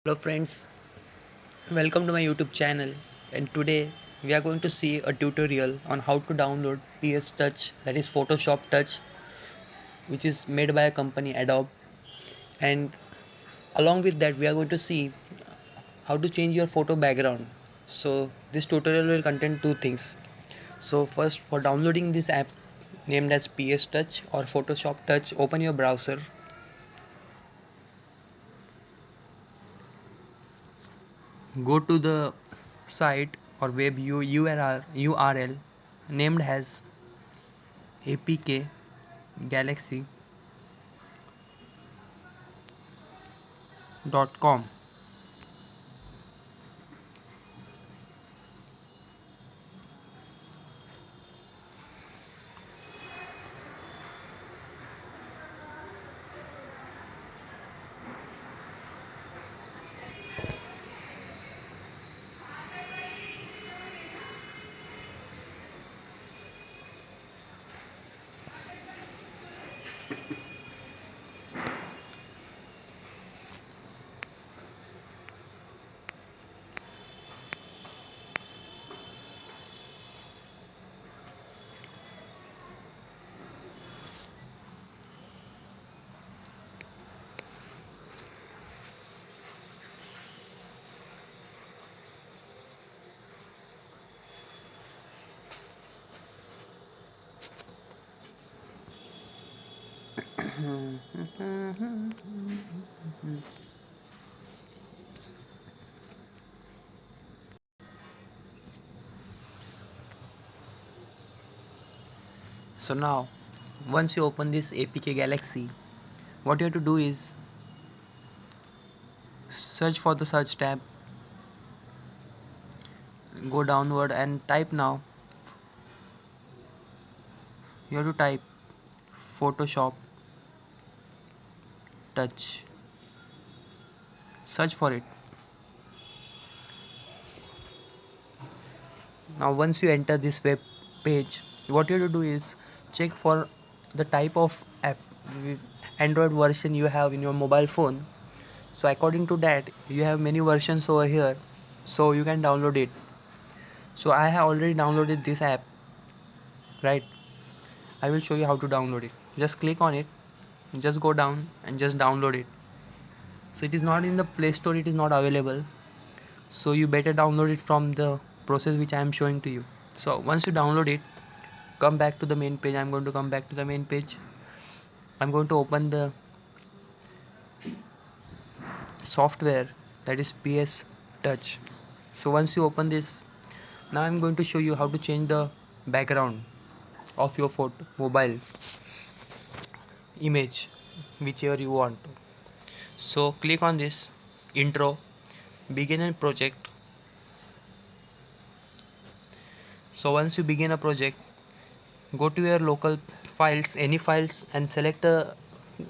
Hello friends, welcome to my YouTube channel, and today we are going to see a tutorial on how to download PS Touch, that is Photoshop Touch, which is made by a company Adobe. And along with that we are going to see how to change your photo background. So this tutorial will contain two things. So first, for downloading this app named as PS Touch or Photoshop Touch, open your browser, go to the site or web URL named as apkgalaxy.com. So now, once you open this APK Galaxy, what you have to do is search for the search tab, go downward and type now. You have to type Photoshop Touch. Search for it. Now, once you enter this web page, what you have to do is check for the type of app, Android version you have in your mobile phone. So according to that, you have many versions over here, so you can download it. So I have already downloaded this app, right? I will show you how to download it. Just click on it, just go down and just download it. So it is not in the Play Store, it is not available, so you better download it from the process which I am showing to you. So once you download it, come back to the main page. I'm going to come back to the main page. I'm going to open the software, that is PS Touch. So once you open this, now I'm going to show you how to change the background of your photo mobile image, whichever you want. So click on this intro, begin a project. So once you begin a project, go to your local files, any files, and select a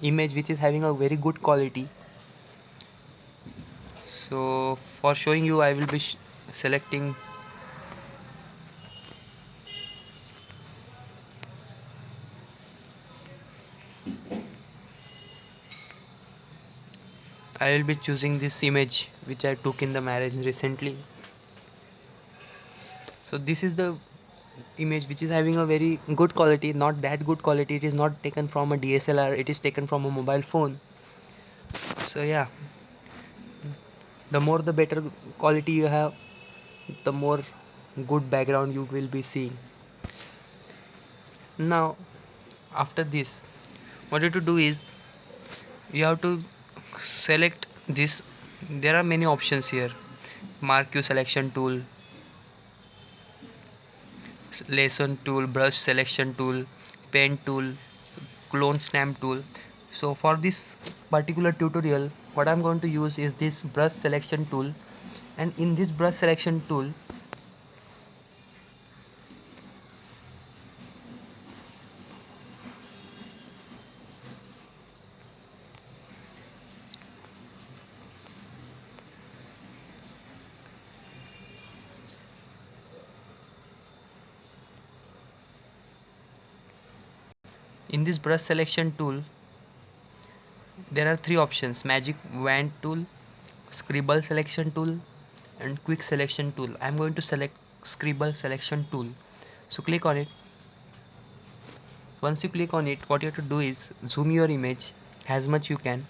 image which is having a very good quality. So for showing you, I will be selecting, I will be choosing this image which I took in the marriage recently. So this is the image which is having a very good quality, not that good quality. It is not taken from a DSLR, it is taken from a mobile phone. So yeah, the more the better quality you have, the more good background you will be seeing. Now after this, what you have to do is you have to select this. There are many options here: mark you selection tool, lesson tool, brush selection tool, pen tool, clone stamp tool. So for this particular tutorial, what I'm going to use is this brush selection tool. And in this brush selection tool, in this brush selection tool there are three options: magic wand tool, scribble selection tool and quick selection tool. I'm going to select scribble selection tool. So click on it. Once you click on it, what you have to do is zoom your image as much you can,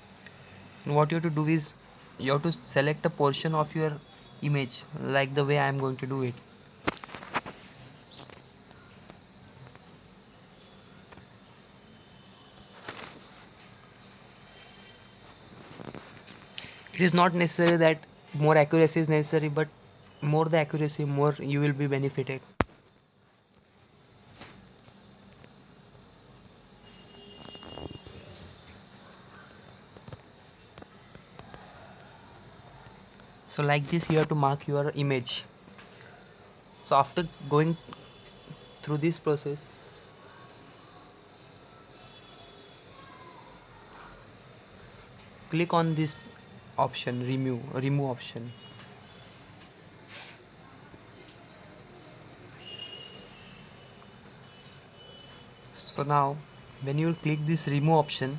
and what you have to do is you have to select a portion of your image like the way I am going to do it. It is not necessary that more accuracy is necessary, but more the accuracy, more you will be benefited. So like this you have to mark your image. So after going through this process, click on this option, remove option. So now when you click this remove option,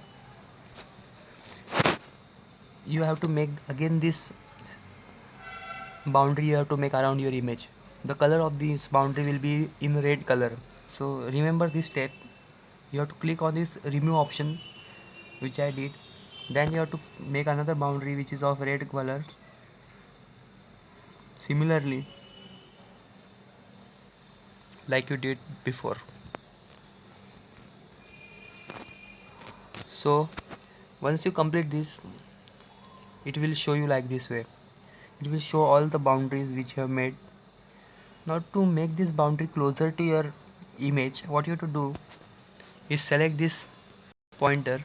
you have to make again this boundary you have to make around your image. The color of this boundary will be in red color. So remember this step. You have to click on this remove option, which I did. Then you have to make another boundary which is of red color. Similarly, like you did before. So once you complete this, it will show you like this way. It will show all the boundaries which you have made. Now to make this boundary closer to your image, what you have to do is select this pointer,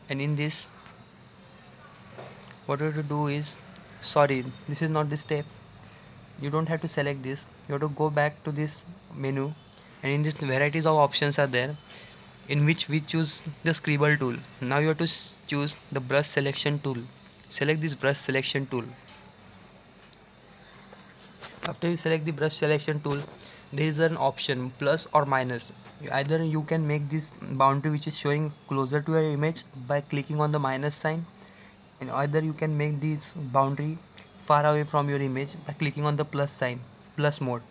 and in this what you have to do is, sorry, this is not the step. You don't have to select this. You have to go back to this menu, and in this varieties of options are there, in which we choose the scribble tool. Now you have to choose the brush selection tool. Select this brush selection tool. After you select the brush selection tool, there is an option plus or minus. Either you can make this boundary which is showing closer to your image by clicking on the minus sign, and either you can make this boundary far away from your image by clicking on the plus sign, plus mode.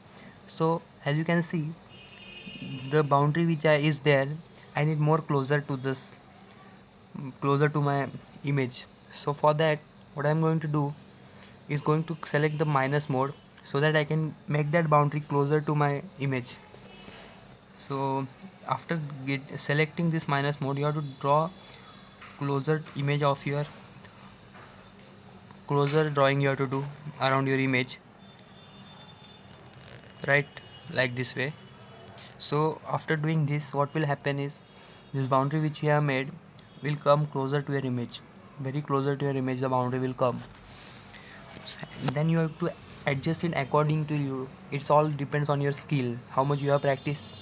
So as you can see, the boundary which is there, I need more closer to this, closer to my image. So for that, what I'm going to do is going to select the minus mode so that I can make that boundary closer to my image. So after selecting this minus mode, you have to draw closer image of your closer drawing you have to do around your image, right, like this way. So after doing this, what will happen is this boundary which you have made will come closer to your image, very closer to your image the boundary will come. Then you have to adjust it according to you. It's all depends on your skill, how much you have practice.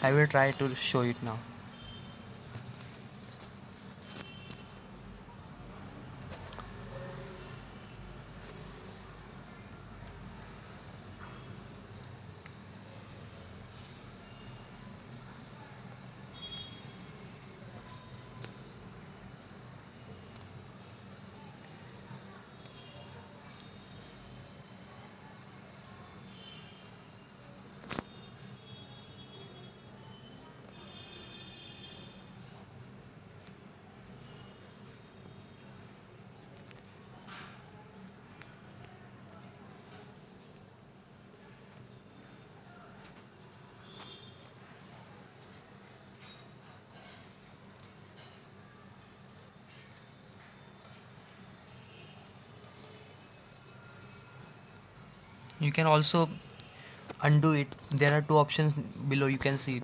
I will try to show it now. You can also undo it. There are two options below, you can see it.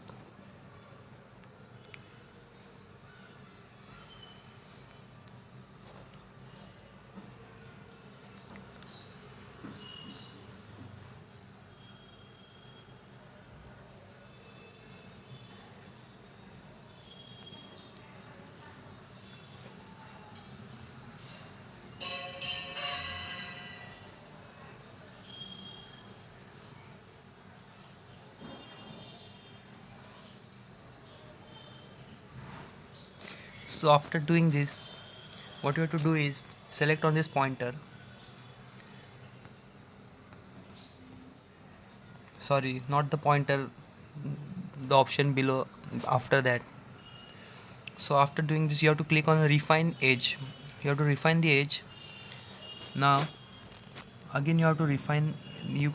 So after doing this, What you have to do is select on this pointer, sorry, not the pointer, the option below after that. So after doing this, you have to click on refine edge. You have to refine the edge. Now again you have to refine, you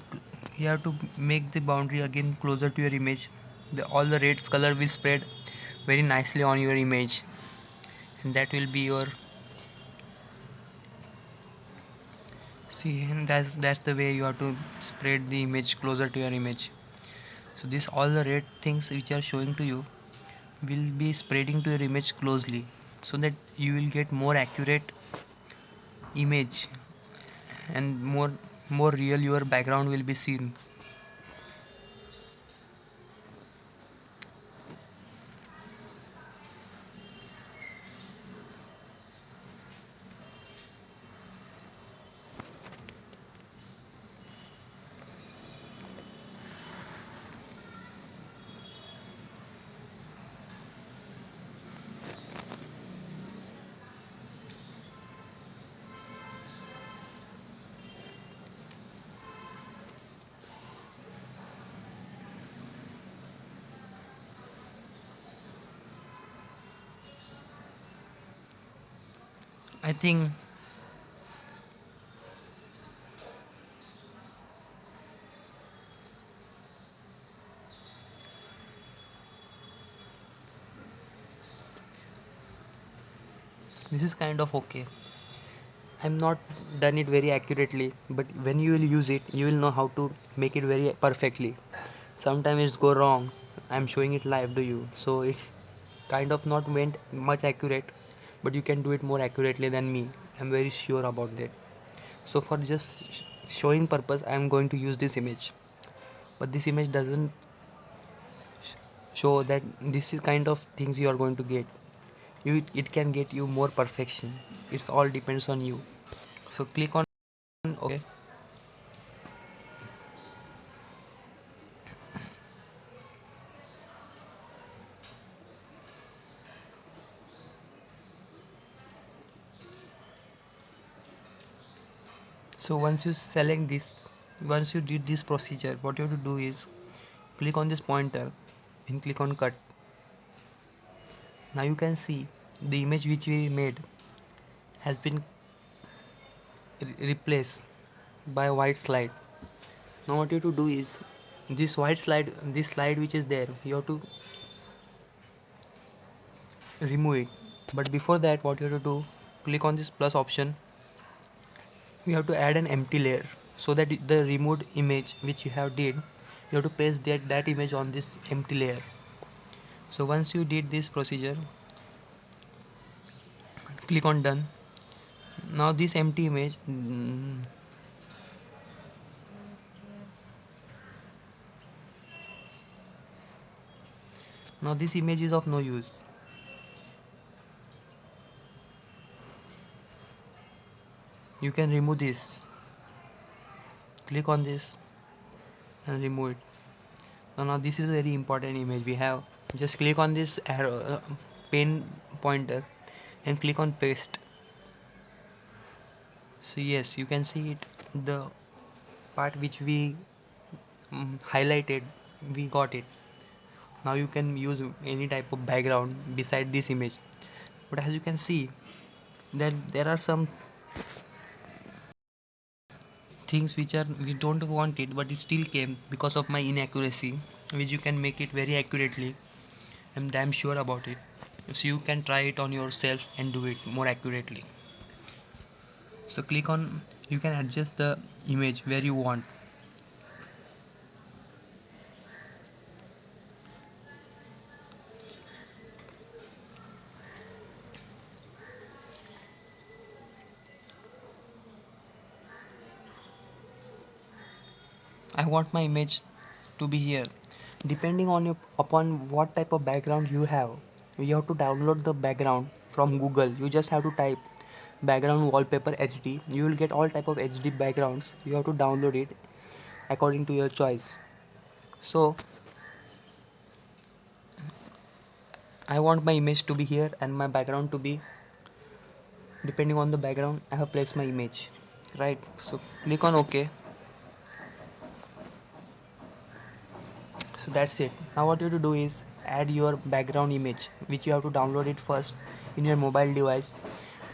you have to make the boundary again closer to your image. All the reds color will spread very nicely on your image, and that will be your, see, and that's the way you have to spread the image closer to your image. So this, all the red things which are showing to you will be spreading to your image closely, so that you will get more accurate image, and more real your background will be seen. I think this is kind of okay. I'm not done it very accurately, but when you will use it, you will know how to make it very perfectly. Sometimes it's go wrong. I'm showing it live to you, so it's kind of not went much accurate, but you can do it more accurately than me. I'm very sure about that. So for just showing purpose, I'm going to use this image, but this image doesn't show that this is kind of things you are going to get. It can get you more perfection. It's all depends on you. So click on okay. So once you select this, once you did this procedure, what you have to do is click on this pointer and click on cut. Now you can see the image which we made has been replaced by a white slide. Now what you have to do is this white slide, this slide which is there, you have to remove it. But before that, what you have to do, click on this plus option. You have to add an empty layer, so that the removed image which you have did, you have to paste that image on this empty layer. So once you did this procedure, click on done. Now this empty image, now this image is of no use. You can remove this. Click on this and remove it. Now this is a very important image we have. Just click on this arrow, pen pointer, and click on paste. So yes, you can see it, the part which we highlighted, we got it. Now you can use any type of background beside this image. But as you can see that there are some things which are we don't want it, but it still came because of my inaccuracy, which you can make it very accurately. I'm damn sure about it. So you can try it on yourself and do it more accurately. So click on, you can adjust the image where you want. I want my image to be here. Depending on your, upon what type of background you have, you have to download the background from Google. You just have to type background wallpaper HD. You will get all type of HD backgrounds. You have to download it according to your choice. So I want my image to be here and my background to be depending on the background I have placed my image, right? So click on OK. So that's it. Now what you have to do is add your background image, which you have to download it first in your mobile device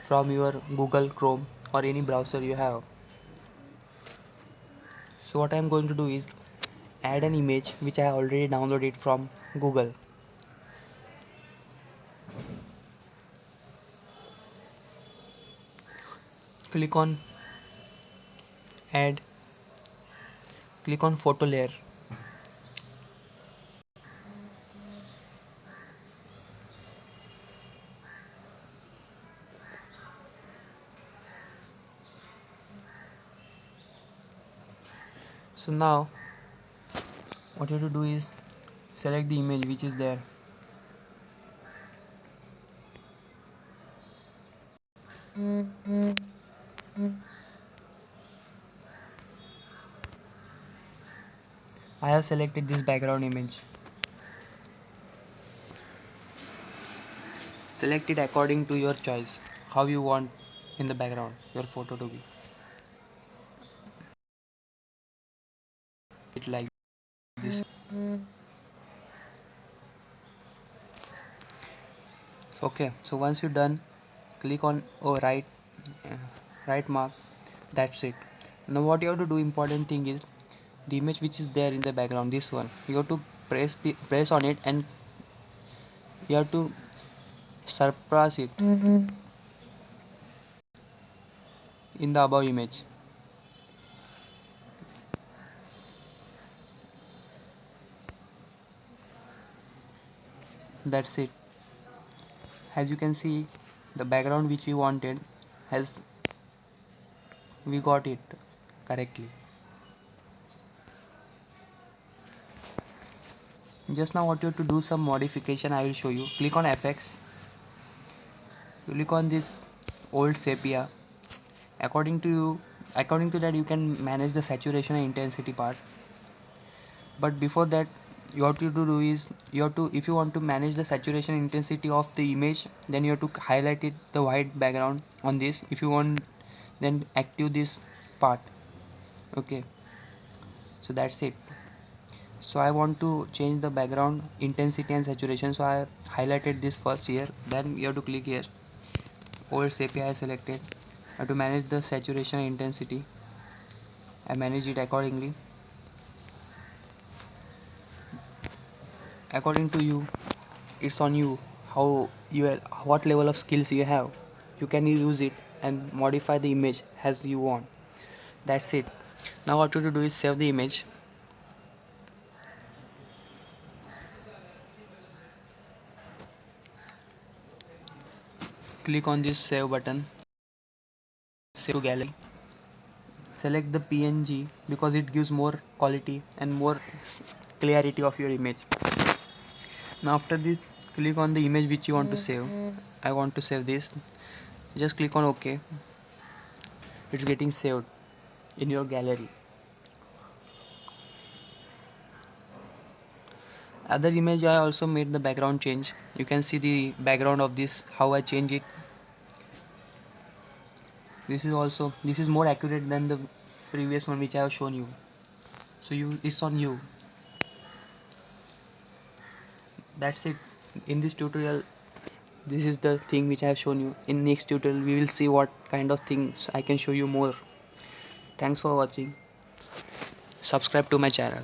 from your Google Chrome or any browser you have. So what I'm going to do is add an image which I already downloaded from Google. Click on add, click on photo layer. So now what you have to do is select the image which is there. I have selected this background image. Select it according to your choice, how you want in the background your photo to be. It like this. Okay, so once you're done, click on uh, right mark. That's it. Now what you have to do, important thing is the image which is there in the background, this one, you have to press on it, and you have to surpass it in the above image. That's it. As you can see, the background which we wanted has, we got it correctly. Just now what you have to do, some modification I will show you. Click on FX. You click on this old sepia. According to you, according to that you can manage the saturation and intensity part. But before that, you have to do is, you have to, if you want to manage the saturation intensity of the image, then you have to highlight it, the white background on this. If you want, then active this part. Okay, so that's it. So I want to change the background intensity and saturation, so I highlighted this first here. Then you have to click here, old sepia I selected. I have to manage the saturation and intensity. I manage it accordingly. According to you, it's on you how you, what level of skills you have. You can use it and modify the image as you want. That's it. Now what you have to do is save the image. Click on this save button, save to gallery. Select the PNG because it gives more quality and more clarity of your image. Now after this, click on the image which you want to save. I want to save this. Just click on OK. It's getting saved in your gallery. Other image I also made the background change. You can see the background of this, how I change it. This is also, this is more accurate than the previous one which I have shown you. So it's on you. That's it. In this tutorial, this is the thing which I have shown you. In next tutorial we will see what kind of things I can show you more. Thanks for watching. Subscribe to my channel.